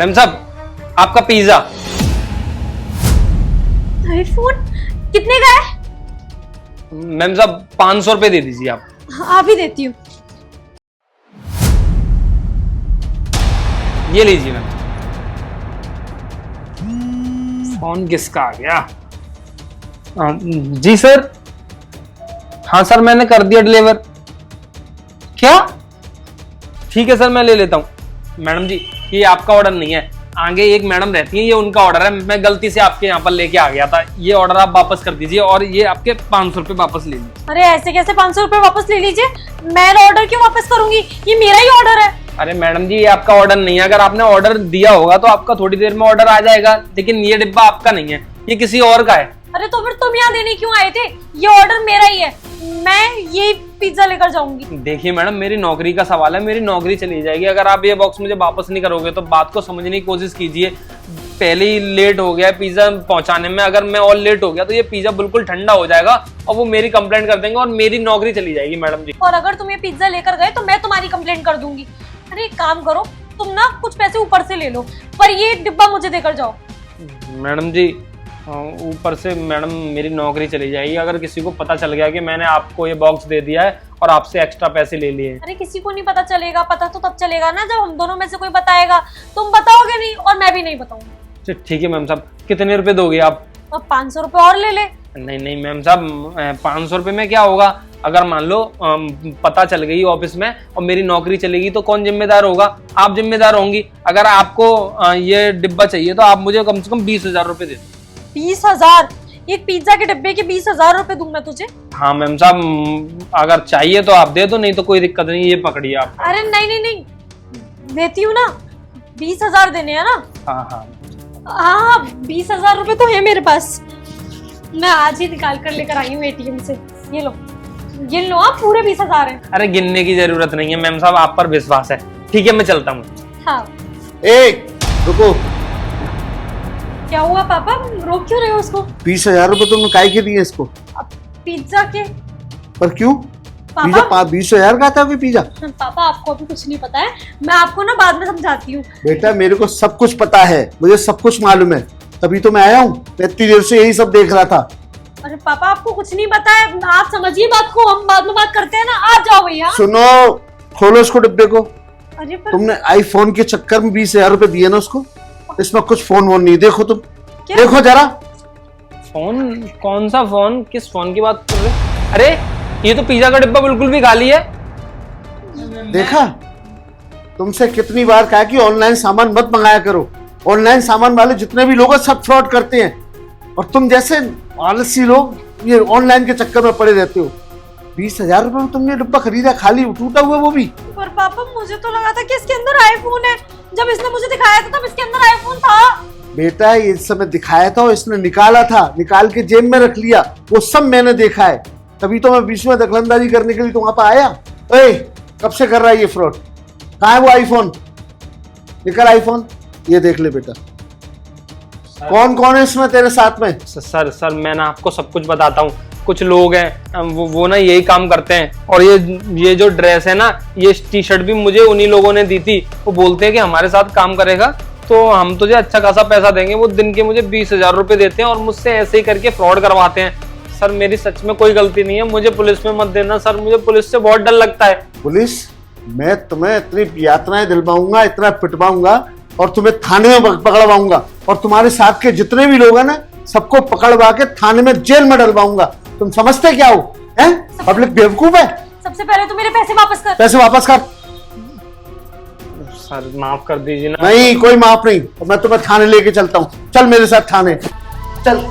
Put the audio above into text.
Ma'am साहब आपका pizza. IPhone कितने का है? मैम साहब 500 रुपए दे दीजिए आप। हाँ भी देती हूँ। ये लीजिए मैम। फोन किसका आ गया? जी सर। हाँ सर मैंने कर दिया डिलीवर। क्या? ठीक है सर मैं ले लेता हूँ। मैडम जी ये आपका ऑर्डर नहीं है, आगे एक मैडम रहती है, ये उनका ऑर्डर है। मैं गलती से आपके यहाँ पर लेके आ गया था। ये ऑर्डर आप वापस कर दीजिए और ये आपके 500 रुपए वापस ले लीजिए। अरे ऐसे कैसे 500 रुपए वापस ले लीजिए? मैं ऑर्डर क्यों वापस करूंगी? ये मेरा ही ऑर्डर है। अरे मैडम जी ये आपका ऑर्डर नहीं है। अगर आपने ऑर्डर दिया होगा तो आपका थोड़ी देर में ऑर्डर आ जाएगा, लेकिन ये डिब्बा आपका नहीं है, ये किसी और का है। अरे तो फिर तुम यहाँ देने क्यों आए थे? ये ऑर्डर मेरा ही है, मैं ये पिज्जा लेकर जाऊंगी। देखिए मैडम मेरी नौकरी का सवाल है, मेरी नौकरी चली जाएगी अगर आप ये बॉक्स मुझे वापस नहीं करोगे। तो बात को समझने की कोशिश कीजिए। पहले ही लेट हो गया पिज्जा पहुंचाने में, अगर मैं और लेट हो गया तो ये पिज्जा बिल्कुल ठंडा हो जाएगा और वो मेरी कंप्लेंट कर देंगे और मेरी नौकरी चली जाएगी मैडम जी। और अगर तुम ये पिज्जा लेकर गए तो मैं तुम्हारी कंप्लेंट कर दूंगी। अरे एक काम करो, तुम ना कुछ पैसे ऊपर से ले लो, पर ये डिब्बा मुझे देकर जाओ। मैडम जी ऊपर से मैडम मेरी नौकरी चली जाएगी अगर किसी को पता चल गया कि मैंने आपको ये बॉक्स दे दिया है और आपसे एक्स्ट्रा पैसे ले लिए। अरे किसी को नहीं पता चलेगा, पता तो तब चलेगा ना जब हम दोनों में से कोई बताएगा। तुम बताओगे नहीं और मैं भी नहीं बताऊंगी। ठीक है मैम साहब कितने रुपए दोगे आप? अब 500 रुपए और ले ले। नहीं मैम साहब 500 रुपए में क्या होगा? अगर मान लो पता चल गई ऑफिस में और मेरी नौकरी चलेगी तो कौन जिम्मेदार होगा? आप जिम्मेदार होंगी। अगर आपको ये डिब्बा चाहिए तो आप मुझे कम से कम 20,000 रुपए दे दो। 20,000? एक पिज्जा के डिब्बे के 20,000 रुपए दूं मैं तुझे? हाँ मैम साहब अगर चाहिए तो आप दे दो, नहीं तो कोई दिक्कत नहीं, ये पकड़िए आप। अरे नहीं देती हूँ ना, 20,000 देने हैं ना? हाँ 20,000 रुपए तो है मेरे पास, मैं आज ही निकाल कर लेकर आई हूँ एटीएम से। ये लो, गिन लो, आप पूरे 20,000 है। अरे गिनने की जरूरत नहीं है मैम साहब, आप पर विश्वास है। ठीक है मैं चलता हूँ। हाँ रुको। क्या हुआ पापा, रोक क्यों रहे हो उसको? 20,000 रुपए तुमने काय के दिए इसको? पिज्जा के। पर क्यों? पापा 20,000 का था कोई पिज्जा? पापा आपको अभी कुछ नहीं पता है, मैं आपको ना बाद में समझाती हूँ। बेटा मेरे को सब कुछ पता है, मुझे सब कुछ मालूम है, तभी तो मैं आया हूँ। मैं इतनी देर से यही सब देख रहा था। अरे पापा आपको कुछ नहीं पता है, आप समझिए बात को, हम बाद में बात करते हैं ना। आप जाओ भैया। सुनो, खोलो इसको डिब्बे को। अरे पर तुमने आईफोन के चक्कर में 20,000 रुपए दिए ना उसको, इसमें कुछ फोन वोन नहीं। देखो तुम, देखो जरा। फोन? कौन सा फोन? किस फोन की बात कर रहे? अरे ये तो पिज्जा का डिब्बा बिल्कुल भी खाली है। देखा, तुमसे कितनी बार कहा कि ऑनलाइन सामान मत मंगाया करो। ऑनलाइन सामान वाले जितने भी लोग हैं सब फ्रॉड करते हैं, और तुम जैसे आलसी लोग ये ऑनलाइन के चक्कर में पड़े रहते हो। 20,000 रुपए में तुमने डिब्बा खरीदा, खाली टूटा हुआ वो भी। पर पापा मुझे तो लगा था कि इसके अंदर आईफोन है, जब इसने मुझे दिखाया था तब इसके अंदर आईफोन था। बेटा ये समय दिखाया था और इसने निकाला था, निकाल के जेब में रख लिया, वो सब मैंने देखा है। तभी तो मैं बीच में दखलंदाजी करने के लिए तो वहां पर आया। ए, कब से कर रहा है ये फ्रॉड? कहाँ है वो आईफोन? निकल आईफोन, ये देख ले बेटा। कौन कौन है इसमें तेरे साथ में? सर मैं ना आपको सब कुछ बताता हूँ। कुछ लोग हैं वो ना यही काम करते हैं, और ये जो ड्रेस है ना, ये टी शर्ट भी मुझे उन्हीं लोगों ने दी थी। वो बोलते हैं कि हमारे साथ काम करेगा तो हम तुझे अच्छा खासा पैसा देंगे। वो दिन के मुझे 20,000 रुपए देते हैं और मुझसे ऐसे ही करके फ्रॉड करवाते हैं। सर मेरी सच में कोई गलती नहीं है, मुझे पुलिस में मत देना सर, मुझे पुलिस से बहुत डर लगता है। पुलिस? मैं तुम्हें इतनी यातनाएं दिलवाऊंगा, इतना पिटवाऊंगा और तुम्हें थाने में पकड़वाऊंगा, और तुम्हारे साथ के जितने भी लोग हैं ना सबको पकड़वा के थाने में जेल में डलवाऊंगा। तुम समझते क्या हो? हैं? पब्लिक बेवकूफ है। सबसे पहले तो मेरे पैसे वापस कर। पैसे वापस कर। सर माफ कर दीजिए ना। नहीं कोई माफ नहीं, मैं तुम्हें थाने लेके चलता हूँ। चल मेरे साथ थाने चल।